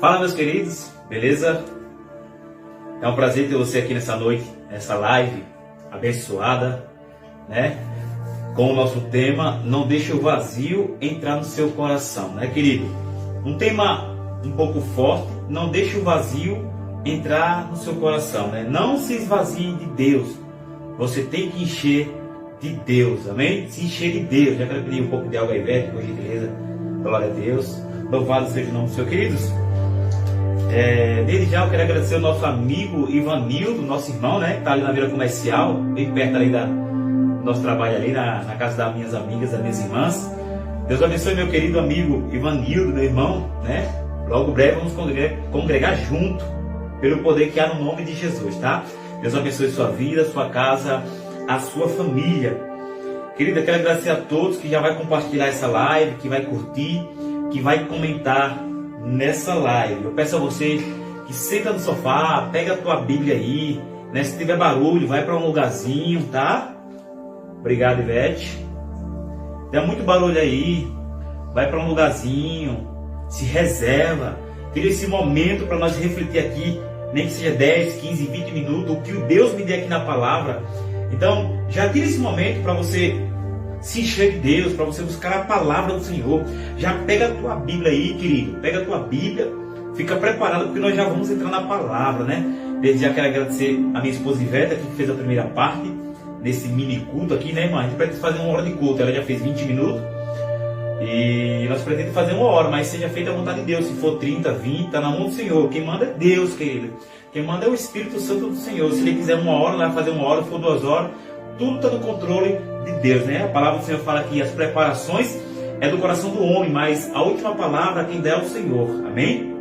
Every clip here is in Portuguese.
Fala, meus queridos, beleza? É um prazer ter você aqui nessa noite, nessa live abençoada, né? Com o nosso tema, não deixe o vazio entrar no seu coração, né, querido? Um tema um pouco forte, não deixe o vazio entrar no seu coração, né? Não se esvazie de Deus, você tem que encher de Deus, amém? Se encher de Deus. Já quero pedir um pouco de água aí, velho, por gentileza. Glória a Deus. Louvado seja o nome do Senhor, queridos. Desde já eu quero agradecer ao nosso amigo Ivanildo, nosso irmão, né? Que está ali na Vila Comercial, bem perto ali do nosso trabalho ali, na casa das minhas amigas, das minhas irmãs. Deus abençoe meu querido amigo Ivanildo, meu irmão, né? Logo breve vamos congregar junto, pelo poder que há no nome de Jesus, tá? Deus abençoe sua vida, sua casa, a sua família. Querida, eu quero agradecer a todos que já vai compartilhar essa live, que vai curtir, que vai comentar nessa live. Eu peço a você que senta no sofá, pega a tua Bíblia aí, né? Se tiver barulho, vai para um lugarzinho, tá? Obrigado, Ivete. Tem muito barulho aí, vai para um lugarzinho, se reserva, tira esse momento para nós refletir aqui, nem que seja 10, 15, 20 minutos, o que o Deus me dê aqui na palavra. Então, já tira esse momento para você se encher de Deus, para você buscar a palavra do Senhor. Já pega a tua Bíblia aí, querido. Pega a tua Bíblia, fica preparado, porque nós já vamos entrar na palavra, né? Desde já quero agradecer a minha esposa Ivete, que fez a primeira parte, nesse mini culto aqui, né, irmã? A gente pretende fazer uma hora de culto, ela já fez 20 minutos. E nós pretendemos fazer uma hora, mas seja feita a vontade de Deus. Se for 30, 20, está na mão do Senhor. Quem manda é Deus, querido. Quem manda é o Espírito Santo do Senhor. Se Ele quiser uma hora, vai fazer uma hora, se for 2 horas, tudo está no controle de Deus, né? A palavra do Senhor fala que as preparações é do coração do homem, mas a última palavra quem dá é o Senhor, amém?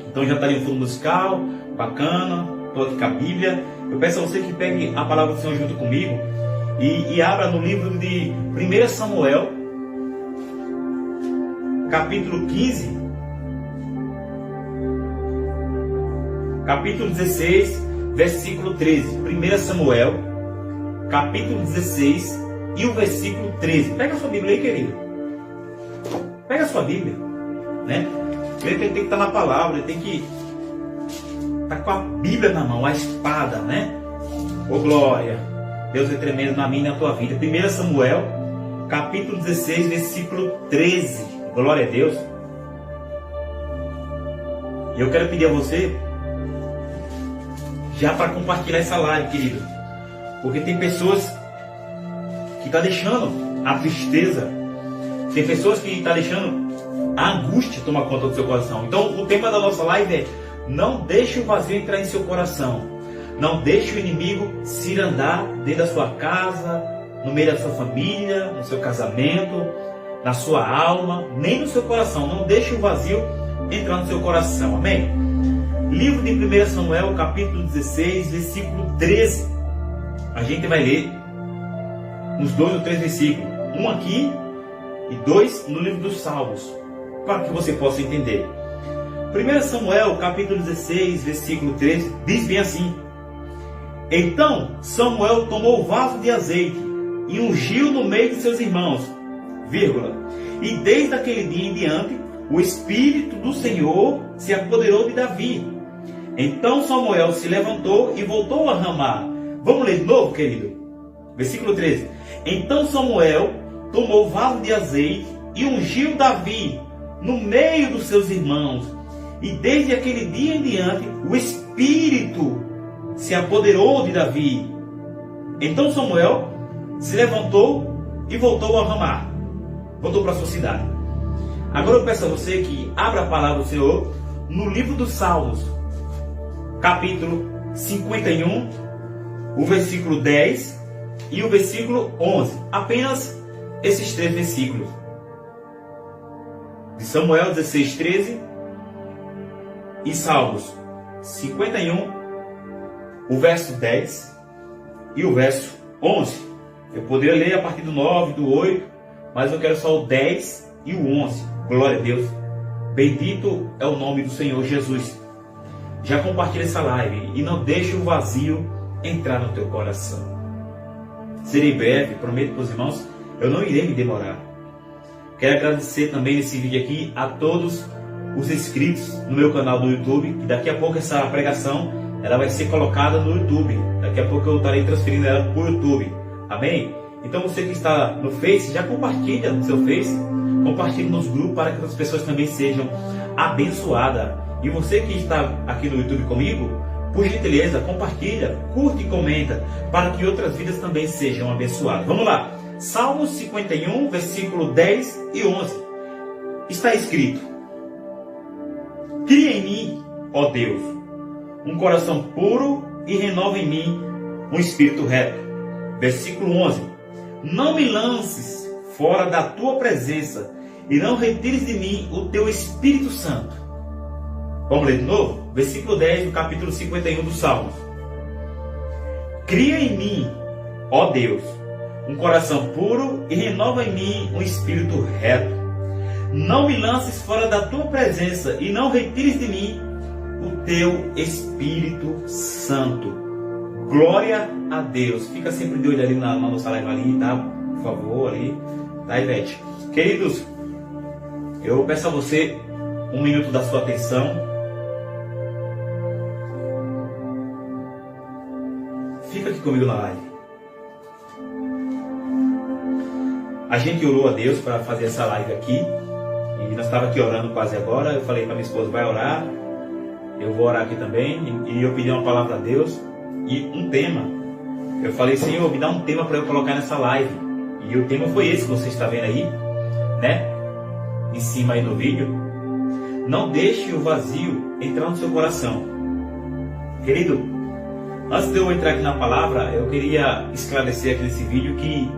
Então já está ali o fundo musical, bacana, estou aqui com a Bíblia. Eu peço a você que pegue a palavra do Senhor junto comigo e abra no livro de 1 Samuel, capítulo 15, capítulo 16, versículo 13. 1 Samuel, capítulo 16 e o versículo 13. Pega a sua Bíblia aí, querido. Pega a sua Bíblia, né? Ele tem que estar na palavra, ele tem que estar com a Bíblia na mão, a espada, né? Ô glória! Deus é tremendo na minha e na tua vida. 1 Samuel, capítulo 16, versículo 13. Glória a Deus. E eu quero pedir a você, já para compartilhar essa live, querido, porque tem pessoas que estão deixando a tristeza, tem pessoas que estão deixando a angústia tomar conta do seu coração. Então o tema da nossa live é: não deixe o vazio entrar em seu coração. Não deixe o inimigo se andar dentro da sua casa, no meio da sua família, no seu casamento, na sua alma, nem no seu coração. Não deixe o vazio entrar no seu coração, amém? Livro de 1 Samuel, capítulo 16, versículo 13. A gente vai ler uns 2 ou 3 versículos, um aqui e 2 no livro dos Salmos, para que você possa entender. 1 Samuel, capítulo 16, versículo 13, diz bem assim: Então Samuel tomou o vaso de azeite e ungiu no meio de seus irmãos, e desde aquele dia em diante, o Espírito do Senhor se apoderou de Davi. Então Samuel se levantou e voltou a Ramá. Vamos ler de novo, querido? Versículo 13. Então Samuel tomou o vaso de azeite e ungiu Davi no meio dos seus irmãos. E desde aquele dia em diante, o Espírito se apoderou de Davi. Então Samuel se levantou e voltou a Ramá. Voltou para a sua cidade. Agora eu peço a você que abra a palavra do Senhor no livro dos Salmos, capítulo 51, o versículo 10 e o versículo 11. Apenas esses 3 versículos. De Samuel 16, 13 e Salmos 51, o verso 10 e o verso 11. Eu poderia ler a partir do 9, do 8, mas eu quero só o 10 e o 11. Glória a Deus. Bendito é o nome do Senhor Jesus. Já compartilha essa live e não deixe o vazio entrar no teu coração. Serei breve, prometo para os irmãos, eu não irei me demorar. Quero agradecer também nesse vídeo aqui a todos os inscritos no meu canal do YouTube, que daqui a pouco essa pregação ela vai ser colocada no YouTube. Daqui a pouco eu estarei transferindo ela para o YouTube. Amém? Então você que está no Face, já compartilha no seu Face, compartilhe nos grupos para que outras pessoas também sejam abençoadas. E você que está aqui no YouTube comigo, por gentileza, compartilha, curte e comenta, para que outras vidas também sejam abençoadas. Vamos lá, Salmos 51, versículo 10 e 11. Está escrito: cria em mim, ó Deus, um coração puro e renova em mim um espírito reto. Versículo 11. Não me lances fora da tua presença e não retires de mim o teu Espírito Santo. Vamos ler de novo? Versículo 10 do capítulo 51 dos Salmos. Cria em mim, ó Deus, um coração puro e renova em mim um espírito reto. Não me lances fora da tua presença e não retires de mim o teu Espírito Santo. Glória a Deus. Fica sempre de olho ali na nossa live ali, tá? Por favor, ali. Tá, Ivete? Queridos, eu peço a você um minuto da sua atenção. Fica aqui comigo na live. A gente orou a Deus para fazer essa live aqui. E nós estávamos aqui orando quase agora. Eu falei para minha esposa, vai orar. Eu vou orar aqui também. E eu pedi uma palavra a Deus. E um tema. Eu falei, Senhor, me dá um tema para eu colocar nessa live. E o tema foi esse que você está vendo aí, né? Em cima aí no vídeo. Não deixe o vazio entrar no seu coração. Querido, antes de eu entrar aqui na palavra, eu queria esclarecer aqui nesse vídeo que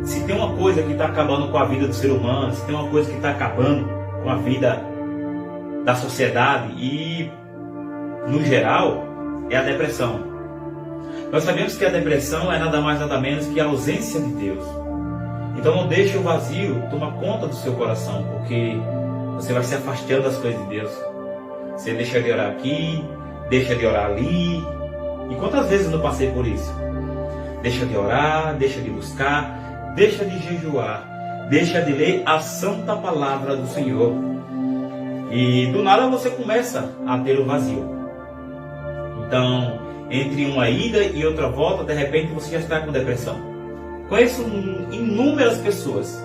se tem uma coisa que está acabando com a vida do ser humano, se tem uma coisa que está acabando com a vida da sociedade e, no geral, é a depressão. Nós sabemos que a depressão é nada mais nada menos que a ausência de Deus. Então não deixe o vazio tomar conta do seu coração, porque você vai se afastando das coisas de Deus. Você deixa de orar aqui, deixa de orar ali. E quantas vezes eu não passei por isso? Deixa de orar, deixa de buscar, deixa de jejuar, deixa de ler a santa palavra do Senhor. E do nada você começa a ter o vazio. Então, entre uma ida e outra volta, de repente você já está com depressão. Conheço inúmeras pessoas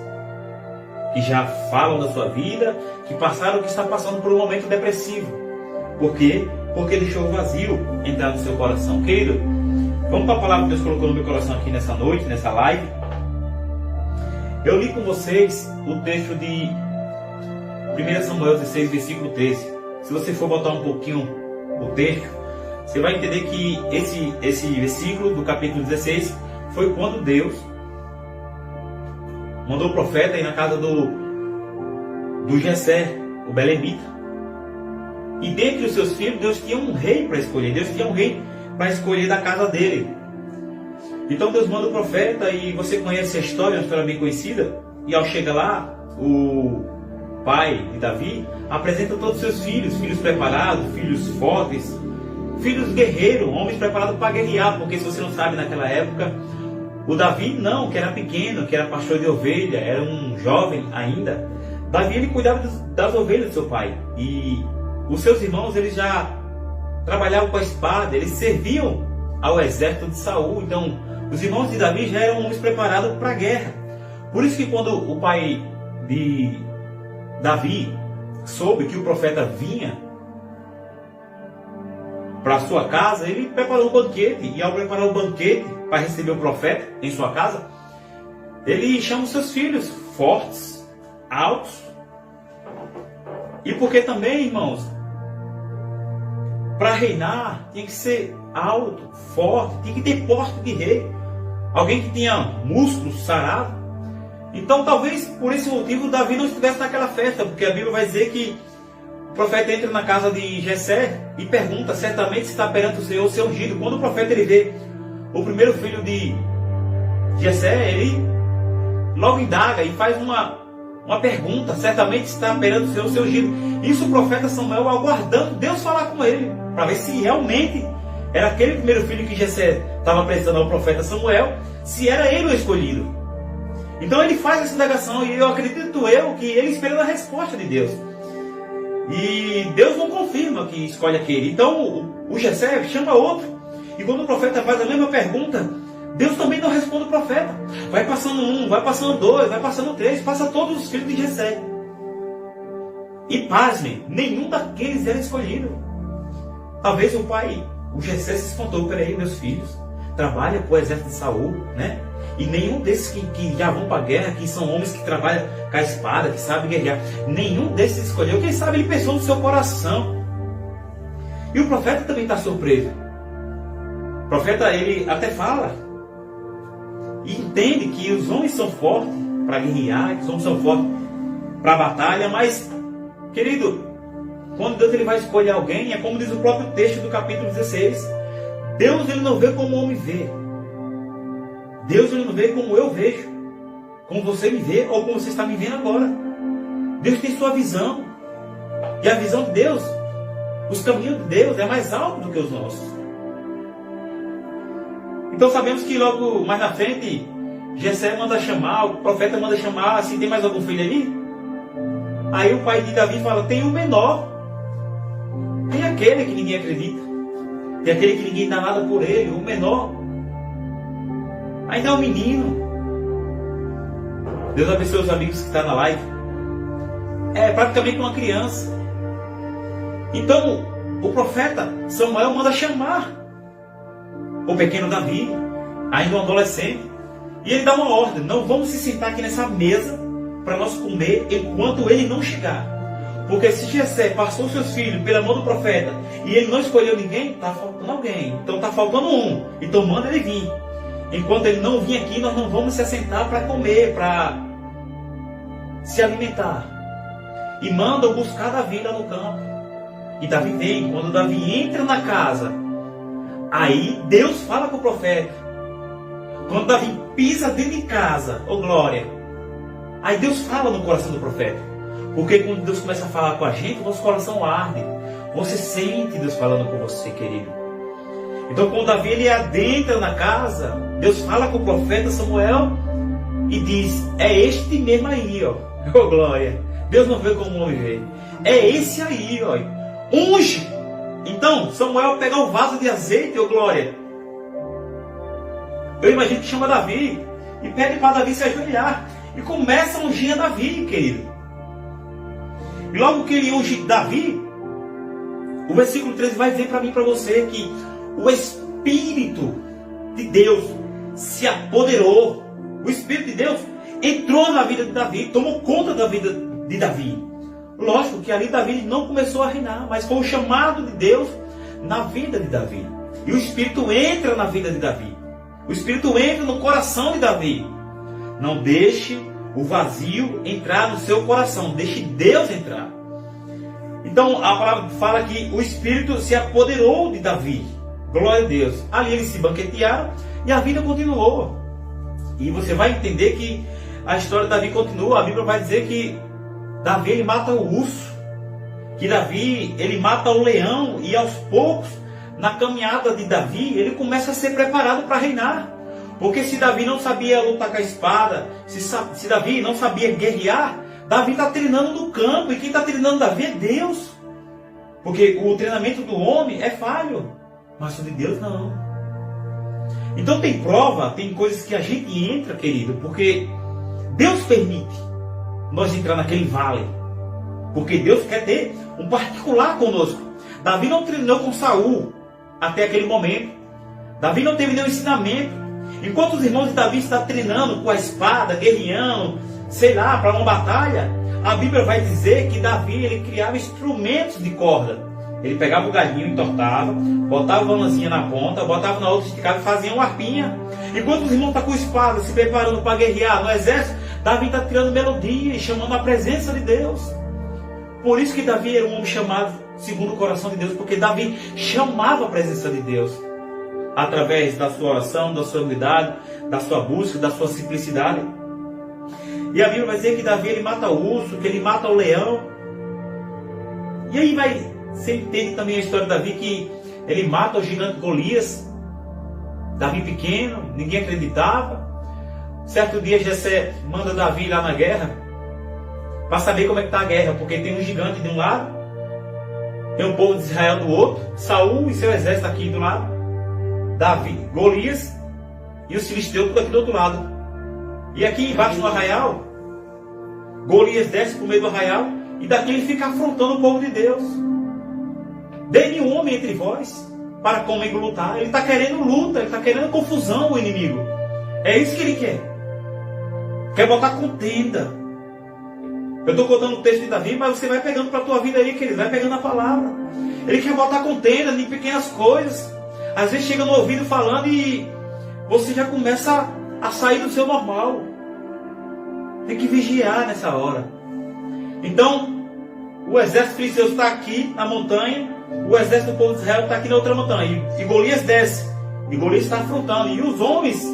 que já falam da sua vida, que passaram, que está passando por um momento depressivo. Por quê? Porque deixou o vazio entrar no seu coração. Querido, vamos para a palavra que Deus colocou no meu coração aqui nessa noite, nessa live. Eu li com vocês o texto de 1 Samuel 16, versículo 13. Se você for botar um pouquinho o texto, você vai entender que esse versículo do capítulo 16 foi quando Deus mandou o profeta ir na casa do Jessé, o belemita. E dentre os seus filhos, Deus tinha um rei para escolher. Deus tinha um rei para escolher da casa dele. Então Deus manda o profeta, e você conhece a história, uma história bem conhecida. E ao chegar lá, o pai de Davi apresenta todos os seus filhos, filhos preparados, filhos fortes, filhos guerreiros, homens preparados para guerrear. Porque se você não sabe, naquela época, o Davi não, que era pequeno, que era pastor de ovelha, era um jovem ainda. Davi, ele cuidava das ovelhas do seu pai. E os seus irmãos, eles já trabalhavam com a espada, eles serviam ao exército de Saul. Então, os irmãos de Davi já eram homens preparados para a guerra. Por isso que quando o pai de Davi soube que o profeta vinha para a sua casa, ele preparou um banquete. E ao preparar o banquete para receber o profeta em sua casa, ele chama os seus filhos fortes, altos. E porque também, irmãos, para reinar tinha que ser alto, forte, tinha que ter porte de rei. Alguém que tinha músculos, sarado. Então talvez por esse motivo Davi não estivesse naquela festa, porque a Bíblia vai dizer que o profeta entra na casa de Jessé e pergunta certamente se está perante o Senhor ser ungido. Quando o profeta ele vê o primeiro filho de Jessé, ele logo indaga e faz uma pergunta, certamente está perante o Senhor ser ungido. Isso o profeta Samuel aguardando Deus falar com ele, para ver se realmente era aquele primeiro filho que Jessé estava apresentando ao profeta Samuel, se era ele o escolhido. Então ele faz essa indagação, e eu acredito que ele esperando a resposta de Deus. E Deus não confirma que escolhe aquele. Então o Jessé chama outro. E quando o profeta faz a mesma pergunta, Deus também não responde o profeta. Vai passando um, vai passando dois, vai passando três, passa todos os filhos de Jessé. E pasmem, nenhum daqueles era escolhido. Talvez o pai, o Jessé, se espantou: peraí, meus filhos trabalham para o exército de Saul, né? E nenhum desses que já vão para a guerra, que são homens que trabalham com a espada, que sabem guerrear, nenhum desses escolheu. Quem sabe ele pensou no seu coração. E o profeta também está surpreso. O profeta, ele até fala e entende que os homens são fortes para guerrear, que os homens são fortes para a batalha, mas, querido, quando Deus ele vai escolher alguém, é como diz o próprio texto do capítulo 16, Deus ele não vê como o homem vê. Deus ele não vê como eu vejo, como você me vê ou como você está me vendo agora. Deus tem sua visão. E a visão de Deus, os caminhos de Deus é mais alto do que os nossos. Então sabemos que logo mais na frente, Jessé manda chamar, o profeta manda chamar, assim, tem mais algum filho ali? Aí o pai de Davi fala: tem o menor. Tem aquele que ninguém acredita. Tem aquele que ninguém dá nada por ele, o menor. Ainda é um menino. Deus abençoe os amigos que estão na live. É praticamente uma criança. Então o profeta Samuel manda chamar o pequeno Davi, ainda um adolescente, e ele dá uma ordem: não vamos se sentar aqui nessa mesa para nós comer enquanto ele não chegar. Porque se Jessé passou seus filhos pela mão do profeta e ele não escolheu ninguém, está faltando alguém. Então está faltando um. Então manda ele vir. Enquanto ele não vir aqui, nós não vamos se assentar para comer, para se alimentar. E mandam buscar Davi lá no campo. E Davi vem. Quando Davi entra na casa, aí Deus fala com o profeta. Quando Davi pisa dentro de casa, oh glória, aí Deus fala no coração do profeta. Porque quando Deus começa a falar com a gente, o nosso coração arde. Você sente Deus falando com você, querido. Então quando Davi ele adentra na casa, Deus fala com o profeta Samuel e diz: é este mesmo aí, ó. Oh glória. Deus não vê como o homem vê. É esse aí, ó. Unge. Então Samuel pega o vaso de azeite, oh glória. Eu imagino que chama Davi e pede para Davi se ajoelhar. E começa a ungir a Davi, querido. E logo que ele unge Davi, o versículo 13 vai dizer para mim e para você que o Espírito de Deus se apoderou. O Espírito de Deus entrou na vida de Davi, tomou conta da vida de Davi. Lógico que ali Davi não começou a reinar, mas foi o chamado de Deus na vida de Davi. E o Espírito entra na vida de Davi. O Espírito entra no coração de Davi. Não deixe o vazio entrar no seu coração. Deixe Deus entrar. Então a palavra fala que o Espírito se apoderou de Davi. Glória a Deus. Ali eles se banquetearam e a vida continuou. E você vai entender que a história de Davi continua. A Bíblia vai dizer que Davi ele mata o urso. Que Davi ele mata o leão. E aos poucos, na caminhada de Davi, ele começa a ser preparado para reinar. Porque se Davi não sabia lutar com a espada, se Davi não sabia guerrear, Davi está treinando no campo. E quem está treinando Davi é Deus. Porque o treinamento do homem é falho, mas o de Deus não. Então tem prova, tem coisas que a gente entra, querido, porque Deus permite nós entrar naquele vale. Porque Deus quer ter um particular conosco. Davi não treinou com Saul até aquele momento. Davi não teve nenhum ensinamento. Enquanto os irmãos de Davi estão treinando com a espada, guerreando, sei lá, para uma batalha, a Bíblia vai dizer que Davi ele criava instrumentos de corda. Ele pegava o galinho, entortava, botava uma lãzinha na ponta, botava na outra, esticava e fazia uma harpinha. Enquanto os irmãos estão com espada, se preparando para guerrear no exército, Davi está tirando melodia e chamando a presença de Deus. Por isso que Davi era um homem chamado segundo o coração de Deus, porque Davi chamava a presença de Deus. Através da sua oração, da sua humildade, da sua busca, da sua simplicidade. E a Bíblia vai dizer que Davi ele mata o urso, que ele mata o leão. E aí você entende também a história de Davi, que ele mata o gigante Golias. Davi pequeno, ninguém acreditava. Certo dia Jessé manda Davi lá na guerra, para saber como é que está a guerra, porque tem um gigante de um lado Tem o povo de Israel do outro, Saul e seu exército aqui do lado, Davi, Golias e os filisteus tudo aqui do outro lado. E aqui embaixo no arraial, Golias desce por meio do arraial e daqui ele fica afrontando o povo de Deus. Dê-me um homem entre vós para comigo lutar. Ele está querendo luta, ele está querendo confusão, o inimigo. É isso que ele quer. Quer botar contenda. Eu estou contando o texto de Davi, mas você vai pegando para a tua vida aí, querido. Vai pegando a palavra. Ele quer botar contenda em pequenas coisas. Às vezes chega no ouvido falando e você já começa a sair do seu normal. Tem que vigiar nessa hora. Então, o exército filisteu está aqui na montanha. O exército do povo de Israel está aqui na outra montanha. E Golias desce. E Golias está afrontando. E os homens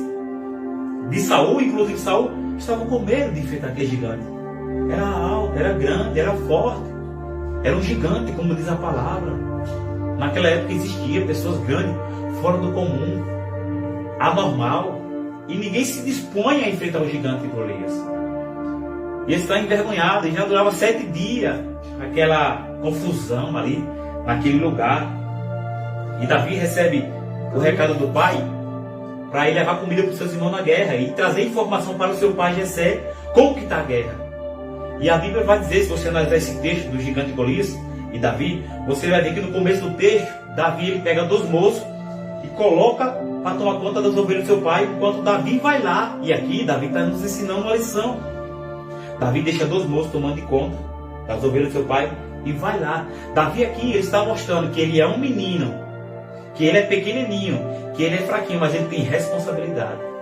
de Saul, inclusive Saul, estavam com medo de enfrentar aquele gigante. Era alto, era grande, era forte. Era um gigante, como diz a palavra. Naquela época existia pessoas grandes, fora do comum, anormal. E ninguém se dispõe a enfrentar o gigante Golias. E ele está envergonhado. E já durava 7 dias aquela confusão ali, naquele lugar. E Davi recebe o recado do pai para ir levar comida para os seus irmãos na guerra e trazer informação para o seu pai Jessé como que está a guerra. E a Bíblia vai dizer, se você analisar esse texto do gigante Golias e Davi, você vai ver que no começo do texto, Davi ele pega 2 moços e coloca para tomar conta das ovelhas do seu pai, enquanto Davi vai lá. E aqui Davi está nos ensinando uma lição. Davi deixa 2 moços tomando de conta das ovelhas do seu pai e vai lá. Davi aqui ele está mostrando que ele é um menino, que ele é pequenininho, que ele é fraquinho, mas ele tem responsabilidade.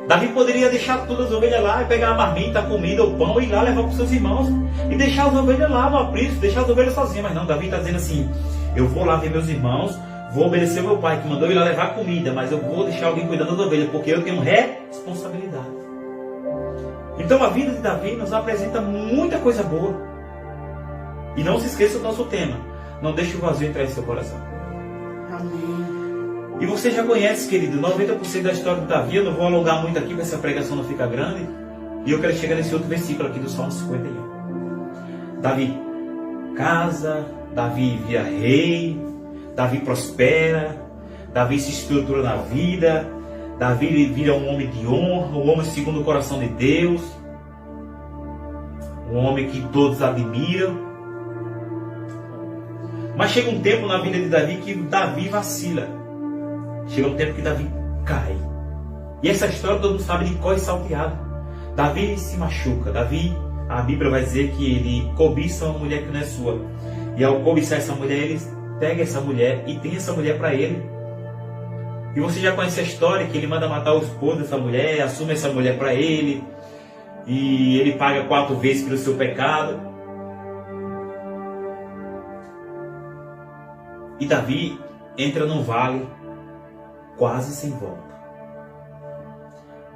Davi poderia deixar todas as ovelhas lá e pegar a marmita, a comida, o pão e ir lá levar para os seus irmãos e deixar as ovelhas lá no aprisco, deixar as ovelhas sozinhas. Mas não, Davi está dizendo assim: eu vou lá ver meus irmãos, vou obedecer ao meu pai que mandou ir lá levar comida, mas eu vou deixar alguém cuidando das ovelhas porque eu tenho responsabilidade. Então a vida de Davi nos apresenta muita coisa boa. E não se esqueça do nosso tema: não deixe o vazio entrar em seu coração. Amém. E você já conhece, querido, 90% da história de Davi. Eu não vou alongar muito aqui para essa pregação não ficar grande. E eu quero chegar nesse outro versículo aqui do Salmo 51. Davi casa, Davi vira rei, Davi prospera, Davi se estrutura na vida, Davi vira um homem de honra, um homem segundo o coração de Deus, um homem que todos admiram. Mas chega um tempo na vida de Davi que Davi vacila. Chega um tempo que Davi cai. E essa história todo mundo sabe de cor e salteado. Davi se machuca. Davi, a Bíblia vai dizer que ele cobiça uma mulher que não é sua. E ao cobiçar essa mulher, ele pega essa mulher e tem essa mulher para ele. E você já conhece a história que ele manda matar o esposo dessa mulher, assume essa mulher para ele. E ele paga 4 vezes pelo seu pecado. E Davi entra num vale quase sem volta.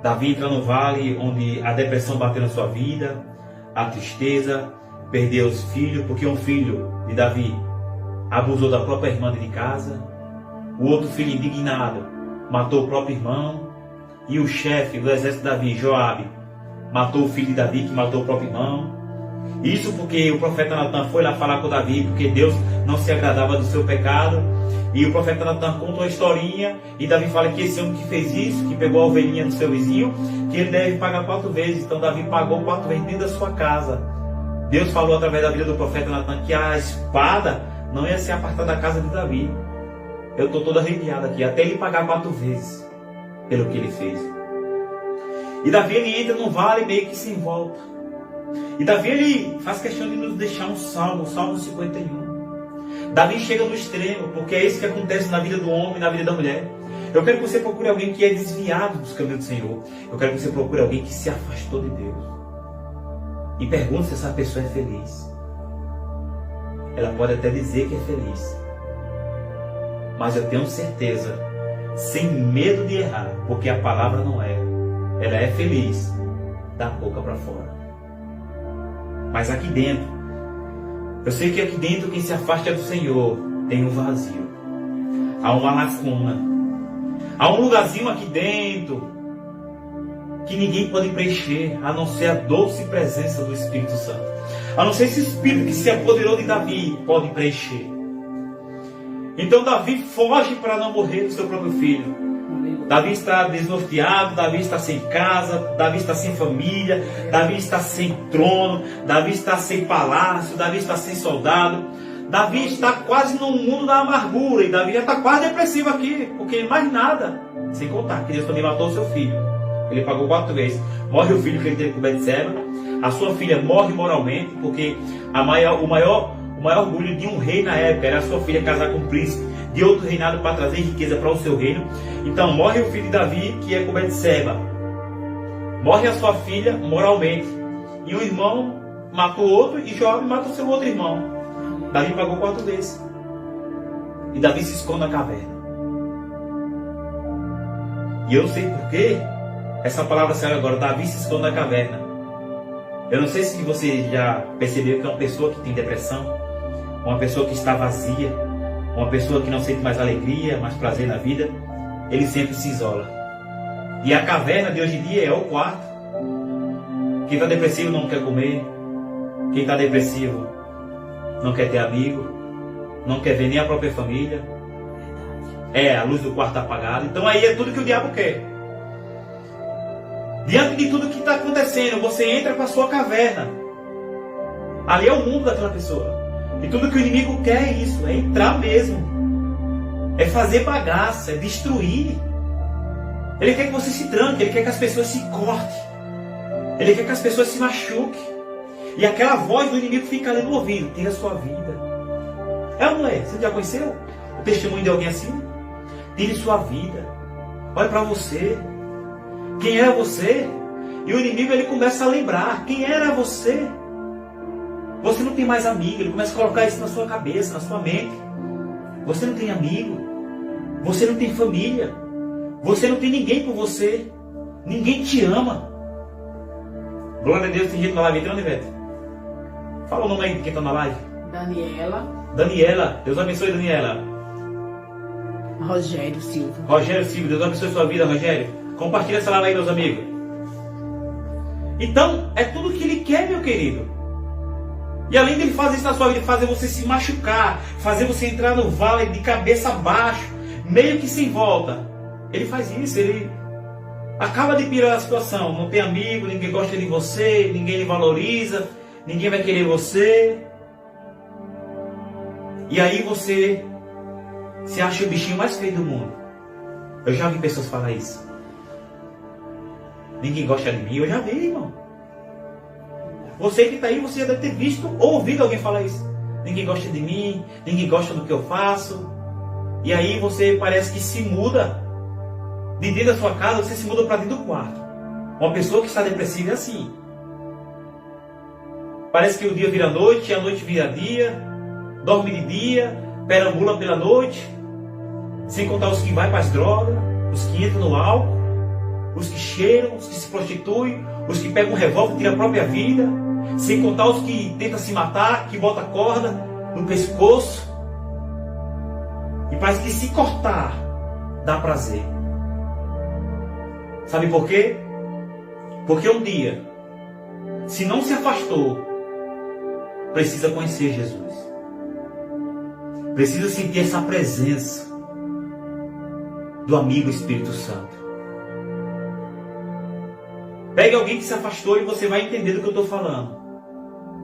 Davi entra no vale onde a depressão bateu na sua vida, a tristeza, perdeu os filhos, porque um filho de Davi abusou da própria irmã de casa, o outro filho indignado matou o próprio irmão, e o chefe do exército de Davi, Joabe, matou o filho de Davi que matou o próprio irmão. Isso porque o profeta Natan foi lá falar com Davi, porque Deus não se agradava do seu pecado. E o profeta Natan conta uma historinha, e Davi fala que esse homem que fez isso, que pegou a ovelhinha do seu vizinho, que ele deve pagar 4 vezes. Então Davi pagou 4 vezes dentro da sua casa. Deus falou através da vida do profeta Natan que a espada não ia ser apartada da casa de Davi. Eu estou todo arrepiado aqui, até ele pagar 4 vezes pelo que ele fez. E Davi ele entra no vale meio que sem volta. E Davi ele faz questão de nos deixar um salmo, o Salmo 51. Davi chega no extremo, porque é isso que acontece na vida do homem e na vida da mulher. Eu quero que você procure alguém que é desviado dos caminhos do Senhor. Eu quero que você procure alguém que se afastou de Deus. E pergunte se essa pessoa é feliz. Ela pode até dizer que é feliz. Mas eu tenho certeza, sem medo de errar, porque a palavra não erra. Ela é feliz da boca para fora. Mas aqui dentro, eu sei que aqui dentro quem se afasta do Senhor tem um vazio. Há uma lacuna. Há um lugarzinho aqui dentro que ninguém pode preencher, a não ser a doce presença do Espírito Santo. A não ser esse Espírito que se apoderou de Davi pode preencher. Então Davi foge para não morrer do seu próprio filho. Davi está desnorteado, Davi está sem casa, Davi está sem família, Davi está sem trono, Davi está sem palácio, Davi está sem soldado. Davi está quase no mundo da amargura e Davi já está quase depressivo aqui, porque mais nada. Sem contar que Deus também matou o seu filho. Ele pagou 4 vezes. Morre o filho que ele teve com Betseba. A sua filha morre moralmente, porque o maior orgulho de um rei na época era a sua filha casar com um príncipe de outro reinado para trazer riqueza para o seu reino. Então morre o filho de Davi, que é com Betseba. Morre a sua filha moralmente. E o irmão mata o outro e Joabe mata o seu outro irmão. Davi pagou 4 vezes. E Davi se esconde na caverna. E eu não sei porquê essa palavra saiu agora. Davi se esconde na caverna. Eu não sei se você já percebeu que é uma pessoa que tem depressão, uma pessoa que está vazia, uma pessoa que não sente mais alegria, mais prazer na vida, ele sempre se isola. E a caverna de hoje em dia é o quarto. Quem está depressivo não quer comer. Quem está depressivo não quer ter amigo, não quer ver nem a própria família. A luz do quarto está apagada. Então aí é tudo que o diabo quer. Diante de tudo que está acontecendo, você entra para a sua caverna. Ali é o mundo daquela pessoa. E tudo que o inimigo quer é isso, é entrar mesmo. É fazer bagaça, é destruir. Ele quer que você se tranque, ele quer que as pessoas se cortem. Ele quer que as pessoas se machuquem. E aquela voz do inimigo fica ali no ouvido. Tira a sua vida. Mulher, você já conheceu o testemunho de alguém assim? Tire sua vida. Olha para você. Quem era você? E o inimigo ele começa a lembrar. Quem era você? Você não tem mais amigo. Ele começa a colocar isso na sua cabeça, na sua mente. Você não tem amigo. Você não tem família. Você não tem ninguém por você. Ninguém te ama. Glória a Deus, tem gente na live entrando, Ivete. Fala o nome aí de quem está na live. Daniela. Deus abençoe, Daniela. Rogério Silva. Deus abençoe sua vida, Rogério. Compartilha essa live aí, meus amigos. Então, é tudo que ele quer, meu querido. E além de ele fazer isso na sua vida, fazer você se machucar, fazer você entrar no vale de cabeça abaixo, meio que sem volta. Ele faz isso, ele acaba de piorar a situação. Não tem amigo, ninguém gosta de você, ninguém lhe valoriza, ninguém vai querer você. E aí você se acha o bichinho mais feio do mundo. Eu já vi pessoas falar isso. Ninguém gosta de mim. Eu já vi, irmão. Você que está aí, você já deve ter visto ou ouvido alguém falar isso. Ninguém gosta de mim, ninguém gosta do que eu faço. E aí você parece que se muda. De dentro da sua casa, você se muda para dentro do quarto. Uma pessoa que está depressiva é assim. Parece que o dia vira noite, a noite vira dia. Dorme de dia, perambula pela noite. Sem contar os que vai para as drogas, os que entram no álcool, os que cheiram, os que se prostituem, os que pegam um revólver e tiram a própria vida. Sem contar os que tentam se matar, que botam corda no pescoço. E parece que se cortar dá prazer. Sabe por quê? Porque um dia, se não se afastou, precisa conhecer Jesus. Precisa sentir essa presença do amigo Espírito Santo. Pegue alguém que se afastou e você vai entender do que eu estou falando.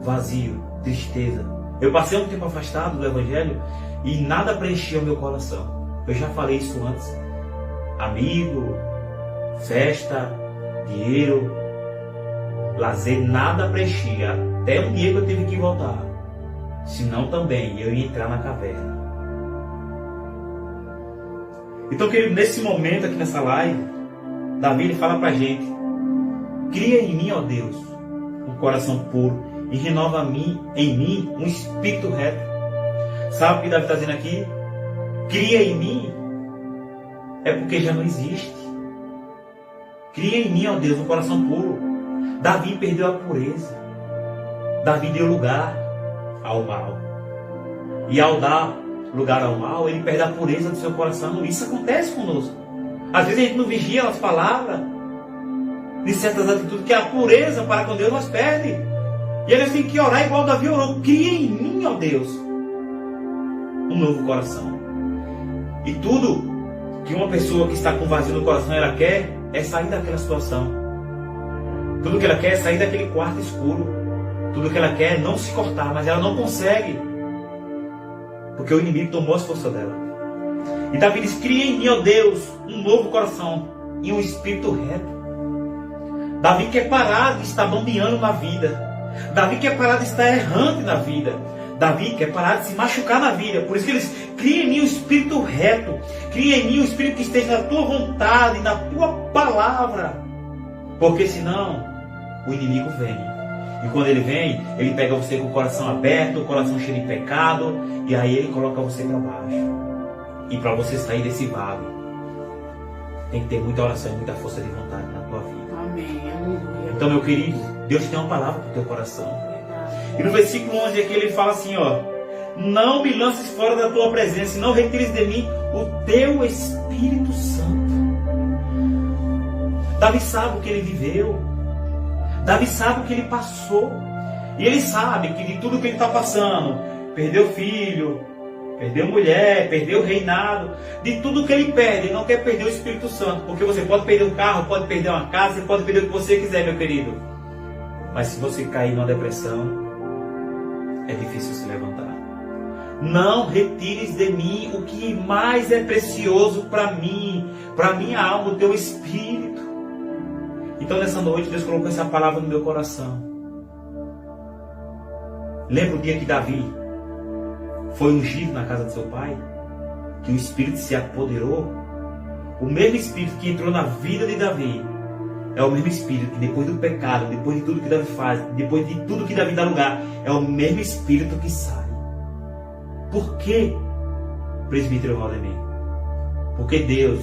Vazio, tristeza. Eu passei um tempo afastado do Evangelho e nada preenchia o meu coração. Eu já falei isso antes. Amigo, festa, dinheiro, lazer, nada preenchia. Até um dia que eu tive que voltar. Senão também eu ia entrar na caverna. Então, querido, nesse momento aqui nessa live, Davi ele fala pra gente: cria em mim, ó Deus, um coração puro e renova em mim um espírito reto. Sabe o que Davi está dizendo aqui? Cria em mim é porque já não existe. Cria em mim, ó Deus, um coração puro. Davi perdeu a pureza. Davi deu lugar ao mal. E ao dar lugar ao mal, ele perde a pureza do seu coração. Isso acontece conosco. Às vezes a gente não vigia as palavras de certas atitudes, que a pureza para com Deus nós perde. E eles têm que orar igual Davi orou. Cria em mim, ó Deus, um novo coração. E tudo que uma pessoa que está com vazio no coração ela quer é sair daquela situação. Tudo que ela quer é sair daquele quarto escuro. Tudo que ela quer é não se cortar, mas ela não consegue. Porque o inimigo tomou as forças dela. E Davi diz: cria em mim, ó Deus, um novo coração e um espírito reto. Davi quer parar de estar bambeando na vida. Davi quer parar de estar errante na vida. Davi quer parar de se machucar na vida. Por isso que eles criam em mim um espírito reto. Cria em mim um espírito que esteja na tua vontade, na tua palavra. Porque senão o inimigo vem. E quando ele vem, ele pega você com o coração aberto, o coração cheio de pecado. E aí ele coloca você para baixo. E para você sair desse vale, tem que ter muita oração e muita força de vontade na tua vida. Amém. Aleluia. Então, meu querido, Deus tem uma palavra para o teu coração. E no versículo 11 aqui ele fala assim, ó: não me lances fora da tua presença, e não retires de mim o teu Espírito Santo. Davi sabe o que ele viveu. Davi sabe o que ele passou. E ele sabe que de tudo que ele está passando, perdeu filho, perdeu mulher, perdeu reinado, de tudo que ele perde, ele não quer perder o Espírito Santo. Porque você pode perder um carro, pode perder uma casa, você pode perder o que você quiser, meu querido. Mas se você cair numa depressão, é difícil se levantar. Não retires de mim o que mais é precioso para mim, para minha alma, o teu Espírito. Então nessa noite Deus colocou essa palavra no meu coração. Lembra o dia que Davi foi ungido na casa de seu pai? Que o Espírito se apoderou? O mesmo Espírito que entrou na vida de Davi é o mesmo Espírito que depois do pecado, depois de tudo que Davi faz, depois de tudo que Davi dá lugar, é o mesmo Espírito que sai. Por quê, presbítero Valdemir? Porque Deus,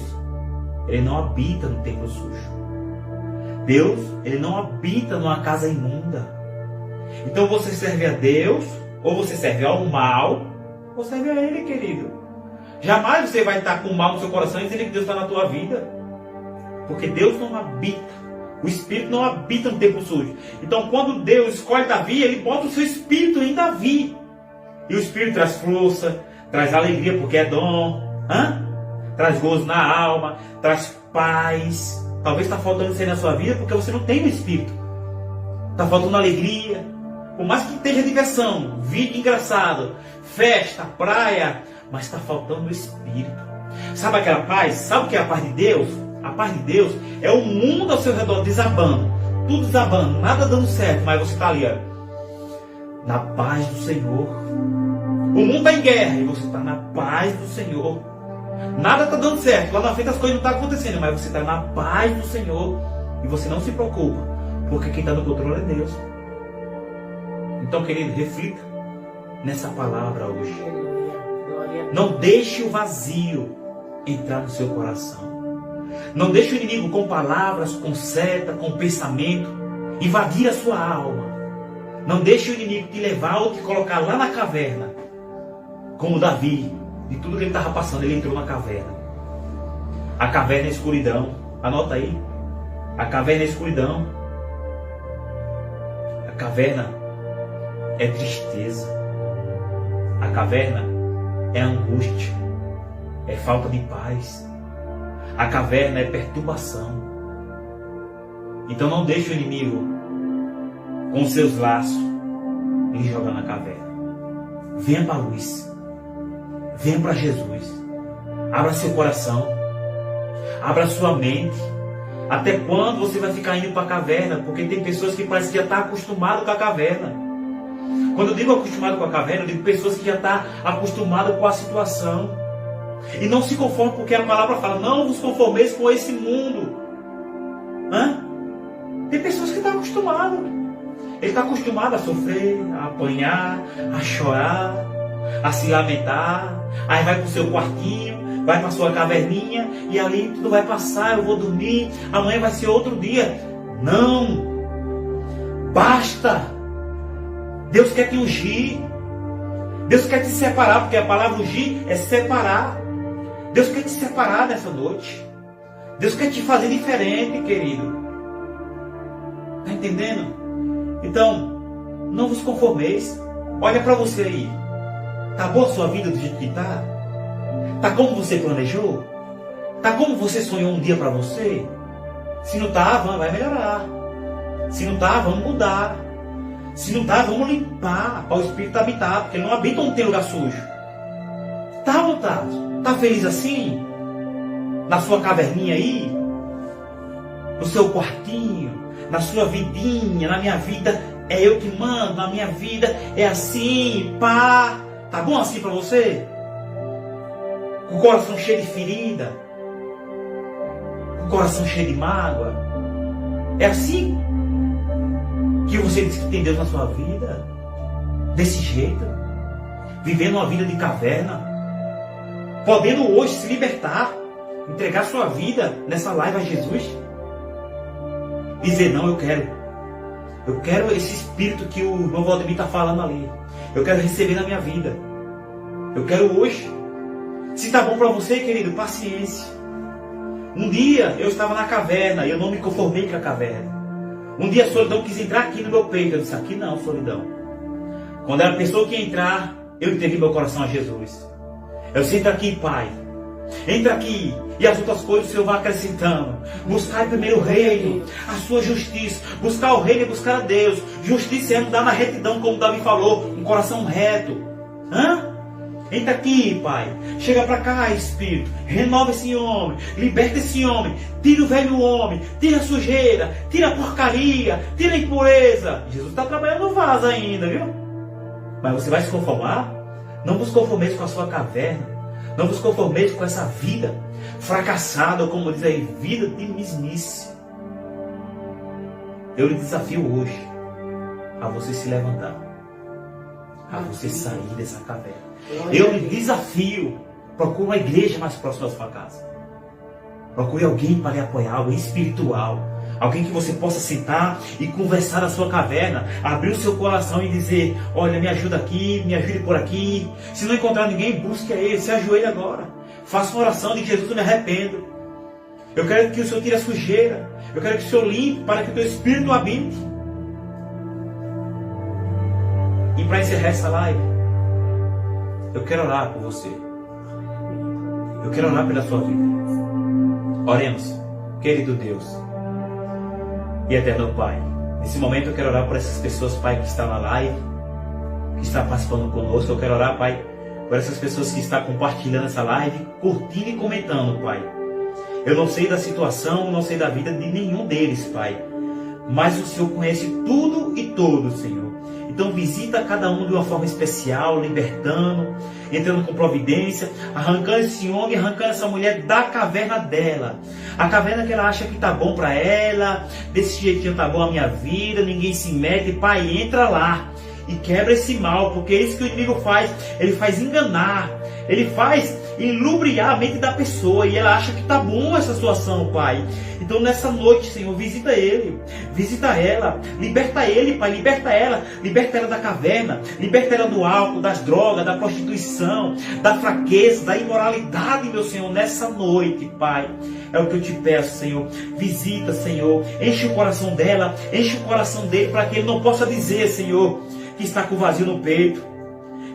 Ele não habita no templo sujo. Deus, Ele não habita numa casa imunda. Então você serve a Deus, ou você serve ao mal, ou serve a Ele, querido. Jamais você vai estar com o mal no seu coração e dizer que Deus está na tua vida. Porque Deus não habita. O Espírito não habita no templo sujo. Então quando Deus escolhe Davi, Ele bota o seu Espírito em Davi. E o Espírito traz força, traz alegria porque é dom. Traz gozo na alma, traz paz. Talvez está faltando isso aí na sua vida porque você não tem o Espírito. Está faltando alegria. Por mais que esteja diversão, vídeo engraçado, festa, praia, mas está faltando o Espírito. Sabe aquela paz? Sabe o que é a paz de Deus? A paz de Deus é o mundo ao seu redor desabando. Tudo desabando, nada dando certo, mas você está ali, ó, na paz do Senhor. O mundo está em guerra e você está na paz do Senhor. Nada está dando certo, lá na frente as coisas não estão acontecendo, mas você está na paz do Senhor. E você não se preocupa, porque quem está no controle é Deus. Então, querido, reflita nessa palavra hoje. Não deixe o vazio entrar no seu coração. Não deixe o inimigo com palavras, com seta, com pensamento, invadir a sua alma. Não deixe o inimigo te levar ou te colocar lá na caverna. Como Davi, de tudo que ele estava passando, ele entrou na caverna. A caverna é a escuridão. Anota aí. A caverna é a escuridão. A caverna é tristeza. A caverna é angústia. É falta de paz. A caverna é perturbação. Então não deixe o inimigo com seus laços lhe jogar na caverna. Venha para a luz. Venha para Jesus. Abra seu coração. Abra sua mente. Até quando você vai ficar indo para a caverna? Porque tem pessoas que parecem que já estão acostumadas com a caverna. Quando eu digo acostumado com a caverna, eu digo pessoas que já estão acostumadas com a situação. E não se conformam, porque a palavra fala: não vos conformeis com esse mundo. Tem pessoas que estão acostumadas. Ele está acostumado a sofrer, a apanhar, a chorar, a se lamentar. Aí vai para o seu quartinho, vai para a sua caverninha, e ali tudo vai passar, eu vou dormir, amanhã vai ser outro dia. Não! Basta! Deus quer te ungir. Deus quer te separar, porque a palavra ungir é separar. Deus quer te separar nessa noite. Deus quer te fazer diferente, querido. Está entendendo? Então, não vos conformeis. Olha para você aí. Está boa a sua vida do jeito que está? Tá como você planejou? Tá como você sonhou um dia para você? Se não tá, vai melhorar. Se não tá, vamos mudar. Se não tá, vamos limpar para o Espírito habitar, porque ele não habita onde tem lugar sujo. Tá ou não tá? Tá feliz assim? Na sua caverninha aí? No seu quartinho? Na sua vidinha? Na minha vida é eu que mando, na minha vida é assim, pá. Tá bom assim para você? Com o coração cheio de ferida? Com o coração cheio de mágoa? É assim que você diz que tem Deus na sua vida? Desse jeito? Vivendo uma vida de caverna? Podendo hoje se libertar? Entregar sua vida nessa live a Jesus? Dizer, não, eu quero esse espírito que o irmão Valdemir está falando ali. Eu quero receber na minha vida. Eu quero hoje. Se está bom para você, querido, paciência. Um dia eu estava na caverna e eu não me conformei com a caverna. Um dia a solidão quis entrar aqui no meu peito. Eu disse, aqui não, solidão. Quando era a pessoa que ia entrar, eu entreguei meu coração a Jesus. Eu disse, entra aqui, Pai. Entra aqui. E as outras coisas o Senhor vai acrescentando. Buscar primeiro o reino, a sua justiça. Buscar o reino e buscar a Deus. Justiça é andar na retidão, como Davi falou. Um coração reto. Entra aqui, Pai. Chega para cá, Espírito. Renova esse homem. Liberta esse homem. Tira o velho homem. Tira a sujeira. Tira a porcaria. Tira a impureza. Jesus está trabalhando no vaso ainda, viu? Mas você vai se conformar? Não vos conformeis com a sua caverna. Não vos conformeis com essa vida fracassada, ou como diz aí, vida de mesmice. Eu lhe desafio hoje a você se levantar, a você sair dessa caverna. Eu lhe desafio, procure uma igreja mais próxima da sua casa. Procure alguém para lhe apoiar, alguém espiritual. Alguém que você possa sentar e conversar na sua caverna. Abrir o seu coração e dizer, olha, me ajuda aqui, me ajude por aqui. Se não encontrar ninguém, busque a Ele, se ajoelhe agora. Faça uma oração de Jesus, eu me arrependo. Eu quero que o Senhor tire a sujeira. Eu quero que o Senhor limpe para que o teu Espírito habite. E para encerrar essa live, eu quero orar por você. Eu quero orar pela sua vida. Oremos, querido Deus e eterno Pai. Nesse momento eu quero orar por essas pessoas, Pai, que estão na live, que está participando conosco. Eu quero orar, Pai, por essas pessoas que estão compartilhando essa live, curtindo e comentando, Pai. Eu não sei da situação, não sei da vida de nenhum deles, Pai, mas o Senhor conhece tudo e todos, Senhor. Então visita cada um de uma forma especial, libertando, entrando com providência, arrancando esse homem, arrancando essa mulher da caverna dela. A caverna que ela acha que tá bom para ela, desse jeitinho tá bom a minha vida, ninguém se mete. Pai, entra lá e quebra esse mal, porque é isso que o inimigo faz. Ele faz enganar, ele faz ilubriar a mente da pessoa e ela acha que tá bom essa situação, Pai. Então nessa noite, Senhor, visita ele, visita ela, liberta ele, Pai, liberta ela da caverna, liberta ela do álcool, das drogas, da prostituição, da fraqueza, da imoralidade, meu Senhor, nessa noite, Pai. É o que eu te peço, Senhor. Visita, Senhor, enche o coração dela, enche o coração dele, para que ele não possa dizer, Senhor, que está com vazio no peito,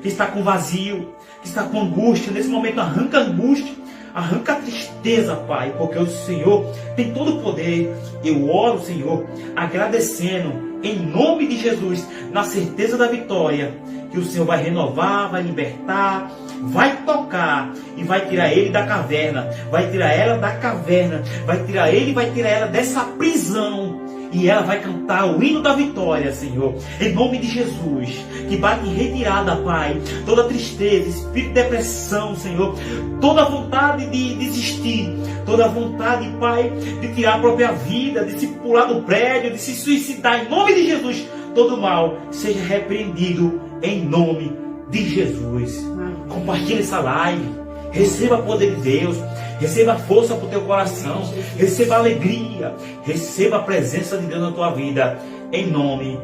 que está com vazio, que está com angústia. Nesse momento arranca a angústia, arranca a tristeza, Pai, porque o Senhor tem todo o poder. Eu oro, Senhor, agradecendo em nome de Jesus, na certeza da vitória, que o Senhor vai renovar, vai libertar, vai tocar e vai tirar ele da caverna, vai tirar ela da caverna, vai tirar ele e vai tirar ela dessa prisão. E ela vai cantar o hino da vitória, Senhor, em nome de Jesus, que bate em retirada, Pai, toda tristeza, espírito de depressão, Senhor, toda vontade de desistir, toda vontade, Pai, de tirar a própria vida, de se pular do prédio, de se suicidar, em nome de Jesus, todo mal seja repreendido em nome de Jesus. Compartilhe essa live, receba o poder de Deus, receba força para o teu coração, receba alegria, receba a presença de Deus na tua vida, em nome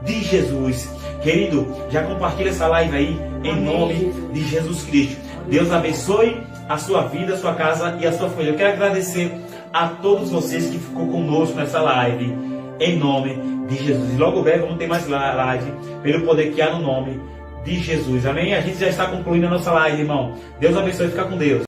de Jesus. Querido, já compartilha essa live aí, em nome de Jesus Cristo. Deus abençoe a sua vida, a sua casa e a sua família. Eu quero agradecer a todos vocês que ficou conosco nessa live, em nome de Jesus. E logo breve vamos ter mais live, pelo poder que há no nome de Jesus. Amém? A gente já está concluindo a nossa live, irmão. Deus abençoe e fica com Deus.